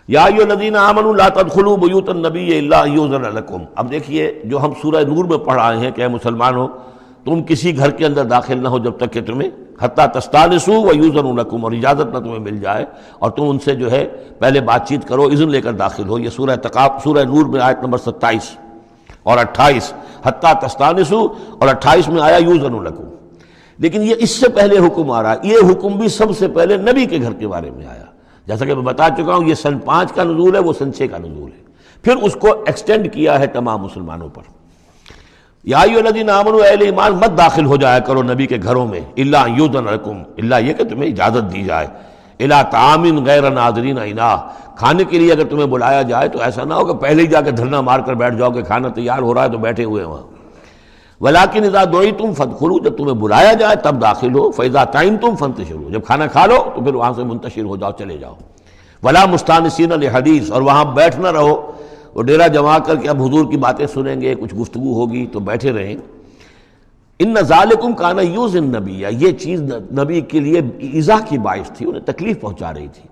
یا ایھا الذین آمنوا لا تدخلوا بیوت النبی الا ان یؤذن لکم. اب دیکھیے جو ہم سورہ نور میں پڑھ آئے ہیں کہ اے مسلمانوں تم کسی گھر کے اندر داخل نہ ہو جب تک کہ تمہیں حتیٰ تستانسوا ویؤذن لکم، اور اجازت نہ تمہیں مل جائے اور تم ان سے جو ہے پہلے بات چیت کرو، اذن لے کر داخل ہو. یہ سورہ نور میں آیت نمبر 27 اور 28، حتیٰ تستانسوا، اور 28 میں آیا یؤذن لکم. لیکن یہ اس سے پہلے حکم آ رہا ہے، یہ حکم بھی سب سے پہلے نبی کے گھر کے بارے میں آیا. جیسا کہ میں بتا چکا ہوں یہ سن 5 کا نزول ہے، وہ سن 6 کا نزول ہے. پھر اس کو ایکسٹینڈ کیا ہے تمام مسلمانوں پر. یا ایھا الذین آمنوا، اہل ایمان مت داخل ہو جایا کرو نبی کے گھروں میں، الا ان یؤذن لکم، الا یہ کہ تمہیں اجازت دی جائے، الی طعام غیر ناظرین اناہ، کھانے کے لیے اگر تمہیں بلایا جائے تو ایسا نہ ہو کہ پہلے ہی جا کے دھرنا مار کر بیٹھ جاؤ کہ کھانا تیار ہو رہا ہے تو بیٹھے ہوئے ہیں وہاں. ولیکن اذا دعیتم فادخلوا، جب تمہیں بلایا جائے تب داخل ہو. فاذا طعمتم فانتشروا، جب کھانا کھا لو تو پھر وہاں سے منتشر ہو جاؤ، چلے جاؤ. ولا مستانسین لحدیث، اور وہاں بیٹھ نہ رہو وہ ڈیرا جما کر کے اب حضور کی باتیں سنیں گے، کچھ گفتگو ہوگی تو بیٹھے رہیں. ان ذالکم کان یؤذی النبی، یہ چیز نبی کے لیے ایذا کی باعث تھی، انہیں تکلیف پہنچا رہی تھی.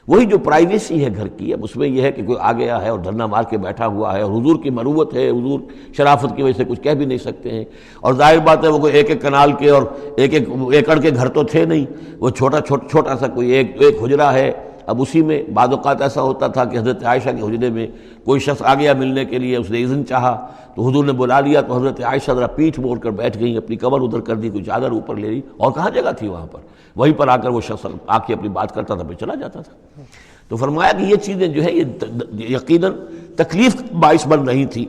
وہی جو پرائیویسی ہے گھر کی، اب اس میں یہ ہے کہ کوئی آ گیا ہے اور دھرنا مار کے بیٹھا ہوا ہے، اور حضور کی مروت ہے، حضور شرافت کی وجہ سے کچھ کہہ بھی نہیں سکتے ہیں. اور ظاہر بات ہے وہ کوئی ایک کنال کے اور ایک ایکڑ کے گھر تو تھے نہیں، وہ چھوٹا سا کوئی ایک حجرہ ہے. اب اسی میں بعض اوقات ایسا ہوتا تھا کہ حضرت عائشہ کے حجرے میں کوئی شخص آ گیا ملنے کے لیے، اس نے اذن چاہا تو حضور نے بلا لیا تو حضرت عائشہ ذرا پیٹھ موڑ کر بیٹھ گئیں، اپنی کمر ادھر کر دی، کوئی چادر اوپر لے لی، اور کہاں جگہ تھی وہاں پر. وہیں پر آ کر وہ شخص آ کے اپنی بات کرتا تھا، پھر چلا جاتا تھا. تو فرمایا کہ یہ چیزیں جو ہے یہ یقیناً تکلیف باعث بن رہی تھی.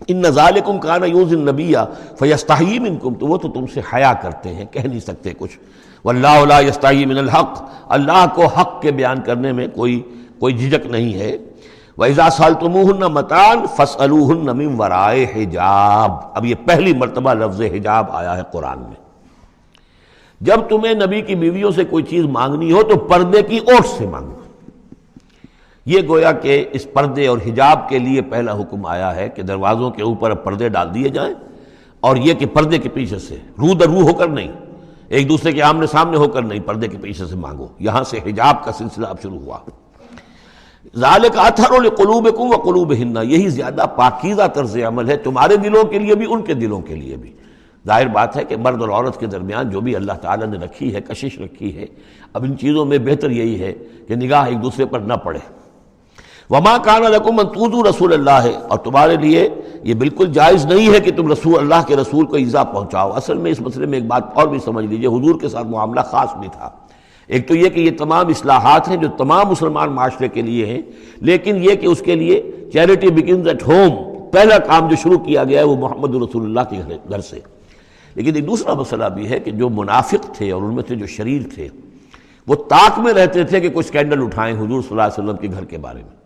ان ذالکم کان یؤذی النبی فیستحیی منکم، تو وہ تو تم سے حیا کرتے ہیں، کہہ نہیں سکتے کچھ. واللہ لا یستحیی من الحق، اللہ کو حق کے بیان کرنے میں کوئی جھجک نہیں ہے. وَإِذَا سَأَلْتُمُوهُنَّ مَتَاعًا فَاسْأَلُوهُنَّ مِنْ وَرَاءِ حِجَاب. اب یہ پہلی مرتبہ لفظ حجاب آیا ہے قرآن میں. جب تمہیں نبی کی بیویوں سے کوئی چیز مانگنی ہو تو پردے کی اوٹ سے مانگو. یہ گویا کہ اس پردے اور حجاب کے لیے پہلا حکم آیا ہے کہ دروازوں کے اوپر پردے ڈال دیے جائیں، اور یہ کہ پردے کے پیچھے سے رو در رو ہو کر نہیں، ایک دوسرے کے آمنے سامنے ہو کر نہیں، پردے کے پیچھے سے مانگو. یہاں سے حجاب کا سلسلہ اب شروع ہوا. ذالک اطہر لقلوبکم وقلوبہن، یہی زیادہ پاکیزہ طرز عمل ہے تمہارے دلوں کے لیے بھی، ان کے دلوں کے لیے بھی. ظاہر بات ہے کہ مرد اور عورت کے درمیان جو بھی اللہ تعالیٰ نے رکھی ہے، کشش رکھی ہے، اب ان چیزوں میں بہتر یہی ہے کہ نگاہ ایک دوسرے پر نہ پڑے. وما کان لکم ان تؤذوا رسول اللہ، اور تمہارے لیے یہ بالکل جائز نہیں ہے کہ تم اللہ کے رسول کو ایذا پہنچاؤ. اصل میں اس مسئلے میں ایک بات اور بھی سمجھ لیجئے، حضور کے ساتھ معاملہ خاص بھی تھا. ایک تو یہ کہ یہ تمام اصلاحات ہیں جو تمام مسلمان معاشرے کے لیے ہیں، لیکن یہ کہ اس کے لیے چیریٹی بگنز ایٹ ہوم، پہلا کام جو شروع کیا گیا ہے وہ محمد رسول اللہ کے گھر سے. لیکن ایک دوسرا مسئلہ بھی ہے کہ جو منافق تھے اور ان میں سے جو شریر تھے وہ طاق میں رہتے تھے کہ کوئی اسکینڈل اٹھائیں حضور صلی اللہ علیہ وسلم کے گھر کے بارے میں.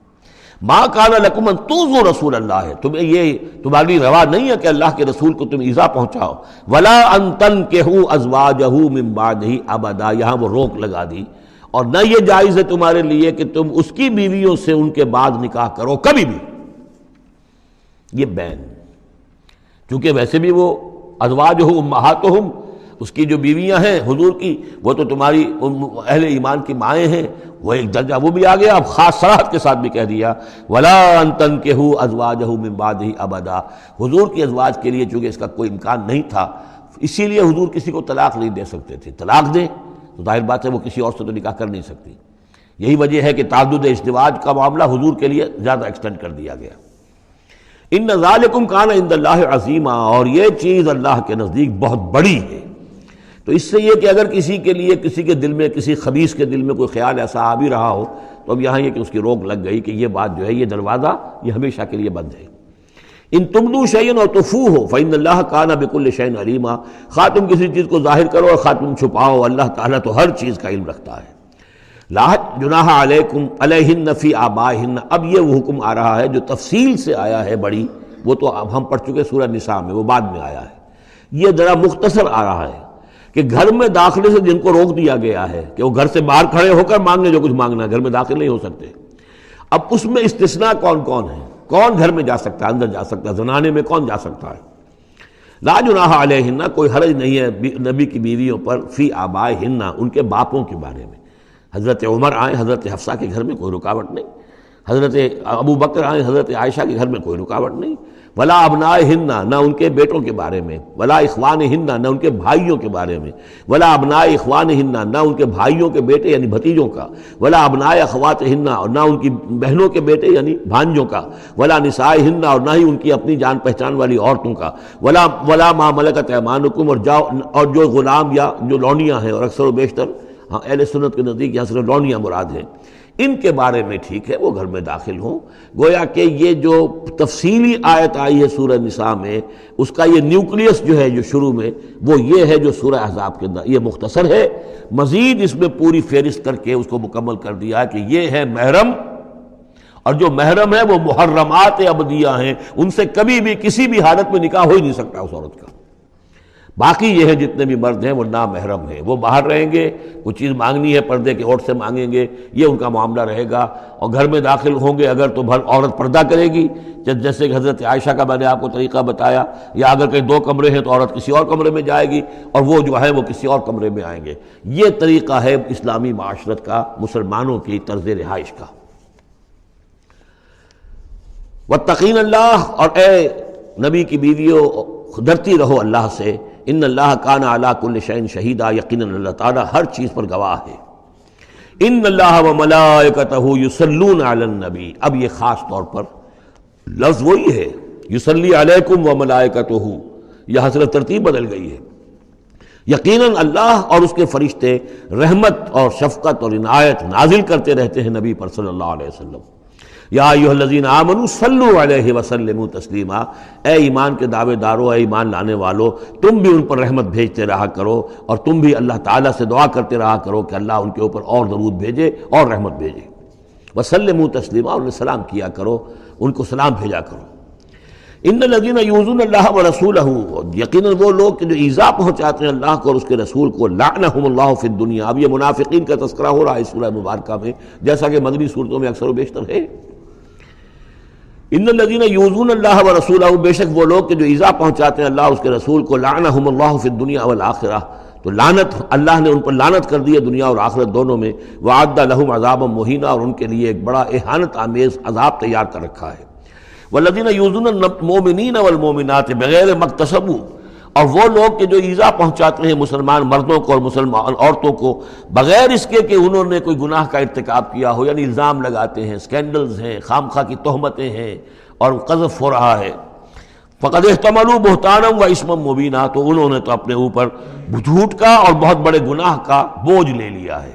ما کان لکم ان تؤذوا رسول اللہ، تمہیں یہ تمہاری روا نہیں ہے کہ اللہ کے رسول کو تم ایذا پہنچاؤ. ولا ان تنکحوا ازواجہ من بعدہ ابدا، یہاں وہ روک لگا دی. اور نہ یہ جائز ہے تمہارے لیے کہ تم اس کی بیویوں سے ان کے بعد نکاح کرو کبھی بھی. یہ بین، چونکہ ویسے بھی وہ ازواجہ امہاتہم، اس کی جو بیویاں ہیں حضور کی وہ تو تمہاری اہل ایمان کی مائیں ہیں، وہ ایک درجہ وہ بھی آ گیا. اب خاص صراحت کے ساتھ بھی کہہ دیا ولا ان تنکحوا ازواجہ من بعدہ ابدا. حضور کی ازواج کے لیے چونکہ اس کا کوئی امکان نہیں تھا، اسی لیے حضور کسی کو طلاق نہیں دے سکتے تھے. طلاق دیں تو ظاہر بات ہے وہ کسی اور سے تو نکاح کر نہیں سکتی. یہی وجہ ہے کہ تعدد ازدواج کا معاملہ حضور کے لیے زیادہ ایکسٹینڈ کر دیا گیا. ان ذالکم کان عند اللہ عظیما، اور یہ چیز اللہ کے نزدیک بہت بڑی ہے. تو اس سے یہ کہ اگر کسی کے لیے کسی کے دل میں، کسی خبیث کے دل میں کوئی خیال ایسا آ بھی رہا ہو تو اب یہاں یہ کہ اس کی روک لگ گئی کہ یہ بات جو ہے، یہ دروازہ یہ ہمیشہ کے لیے بند ہے. ان تبدوا شیئا او تخفوہ فإن اللہ کان بکل شیء علیما، خواہ تم کسی چیز کو ظاہر کرو اور خواہ تم چھپاؤ، اللہ تعالیٰ تو ہر چیز کا علم رکھتا ہے. لا جناح علیکم علیہن فی آبائہن، اب یہ وہ حکم آ رہا ہے جو تفصیل سے آیا ہے بڑی، وہ تو اب ہم پڑھ چکے سورہ نساء میں، وہ بعد میں آیا ہے. یہ ذرا مختصر آ رہا ہے کہ گھر میں داخلے سے جن کو روک دیا گیا ہے کہ وہ گھر سے باہر کھڑے ہو کر مانگنے جو کچھ مانگنا ہے، گھر میں داخل نہیں ہو سکتے. اب اس میں استثناء کون کون ہے، کون گھر میں جا سکتا ہے، اندر جا سکتا ہے، زنانے میں کون جا سکتا ہے. لا جناح علیہن، کوئی حرج نہیں ہے نبی کی بیویوں پر، فی آبائہن، ان کے باپوں کے بارے میں. حضرت عمر آئیں حضرت حفصہ کے گھر میں کوئی رکاوٹ نہیں، حضرت ابو بکر آئیں حضرت عائشہ کے گھر میں کوئی رکاوٹ نہیں، ولا ابنائہن نہ ان کے بیٹوں کے بارے میں، ولا اخوانہن نہ ان کے بھائیوں کے بارے میں، ولا ابناء اخوانہن نہ ان کے بھائیوں کے بیٹے یعنی بھتیجوں کا، ولا ابناء اخواتہن اور نہ ان کی بہنوں کے بیٹے یعنی بھانجوں کا، ولا نسائہن اور نہ ہی ان کی اپنی جان پہچان والی عورتوں کا، ولا ما ملکت ایمانکم اور جو غلام یا جو لونیاں ہیں، اور اکثر و بیشتر اہل سنت کے نزدیک یہاں صرف لونیاں مراد ہیں، ان کے بارے میں ٹھیک ہے وہ گھر میں داخل ہوں۔ گویا کہ یہ جو تفصیلی آیت آئی ہے سورہ نساء میں، اس کا یہ نیوکلیس جو ہے جو شروع میں وہ یہ ہے جو سورہ احزاب کے اندر، یہ مختصر ہے، مزید اس میں پوری فہرست کر کے اس کو مکمل کر دیا ہے کہ یہ ہے محرم، اور جو محرم ہے وہ محرمات ابدیہ ہیں، ان سے کبھی بھی کسی بھی حالت میں نکاح ہو ہی نہیں سکتا اس عورت کا۔ باقی یہ ہے جتنے بھی مرد ہیں وہ نامحرم ہیں، وہ باہر رہیں گے، کوئی چیز مانگنی ہے پردے کے اوٹ سے مانگیں گے، یہ ان کا معاملہ رہے گا، اور گھر میں داخل ہوں گے اگر تو عورت پردہ کرے گی، جیسے کہ حضرت عائشہ کا میں نے آپ کو طریقہ بتایا، یا اگر کہیں 2 کمرے ہیں تو عورت کسی اور کمرے میں جائے گی اور وہ جو ہے وہ کسی اور کمرے میں آئیں گے۔ یہ طریقہ ہے اسلامی معاشرت کا، مسلمانوں کی طرز رہائش کا۔ واتقین اللہ، اور اے نبی کی بیویوں ڈرتی رہو اللہ سے، ان اللہ کان علی کل شیء شہیدا، یقیناً اللہ تعالیٰ ہر چیز پر گواہ ہے۔ ان اللہ وملائکتہ یصلون علی النبی، اب یہ خاص طور پر لفظ وہی ہے یصلی علیکم وملائکتہ، یہاں صرف ترتیب بدل گئی ہے۔ یقیناً اللہ اور اس کے فرشتے رحمت اور شفقت اور عنایت نازل کرتے رہتے ہیں نبی پر صلی اللہ علیہ وسلم۔ یا ایھا الذین آمنوا صلوا علیہ وسلموا تسلیما، اے ایمان کے دعوے دارو، اے ایمان لانے والو، تم بھی ان پر رحمت بھیجتے رہا کرو، اور تم بھی اللہ تعالیٰ سے دعا کرتے رہا کرو کہ اللہ ان کے اوپر اور درود بھیجے اور رحمت بھیجے۔ وسلموا تسلیما، انہیں سلام کیا کرو، ان کو سلام بھیجا کرو۔ ان الذین یؤذون اللہ ورسولہ، یقیناً وہ لوگ کہ جو ایذا پہنچاتے ہیں اللہ کو اور اس کے رسول کو، لعنہم اللہ فی الدنیا، اب یہ منافقین کا تذکرہ ہو رہا ہے اس سورہ مبارکہ میں، جیسا کہ مدنی صورتوں میں اکثر و بیشتر ہے۔ ان الذین یؤذون اللہ ورسولہ، بے شک وہ لوگ کہ جو ایذا پہنچاتے ہیں اللہ اور اس کے رسول کو، لعنہم اللہ فی الدنیا والآخرہ، تو لعنت اللہ نے ان پر لعنت کر دی ہے دنیا اور آخرت دونوں میں، وعد لہم عذابا مہینا، اور ان کے لیے ایک بڑا اہانت آمیز عذاب تیار کر رکھا ہے۔ والذین یؤذون المؤمنین والمؤمنات بغیر ما اکتسبوا، اور وہ لوگ کہ جو ایذا پہنچاتے ہیں مسلمان مردوں کو اور مسلمان عورتوں کو بغیر اس کے کہ انہوں نے کوئی گناہ کا ارتکاب کیا ہو، یعنی الزام لگاتے ہیں، سکینڈلز ہیں، خام خواہ کی تہمتیں ہیں اور قذف ہو رہا ہے، فقد احتملوا بہتانا و اسما مبینا، تو انہوں نے تو اپنے اوپر جھوٹ کا اور بہت بڑے گناہ کا بوجھ لے لیا ہے۔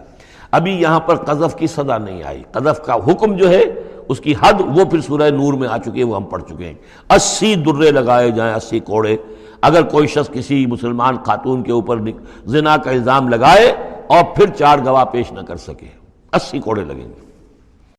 ابھی یہاں پر قذف کی سزا نہیں آئی، قذف کا حکم جو ہے اس کی حد وہ پھر سورہ نور میں آ چکی ہے، وہ ہم پڑھ چکے ہیں۔ 80 درے لگائے جائیں، 80 کوڑے، اگر کوئی شخص کسی مسلمان خاتون کے اوپر زنا کا الزام لگائے اور پھر 4 گواہ پیش نہ کر سکے، 80 کوڑے لگیں گے۔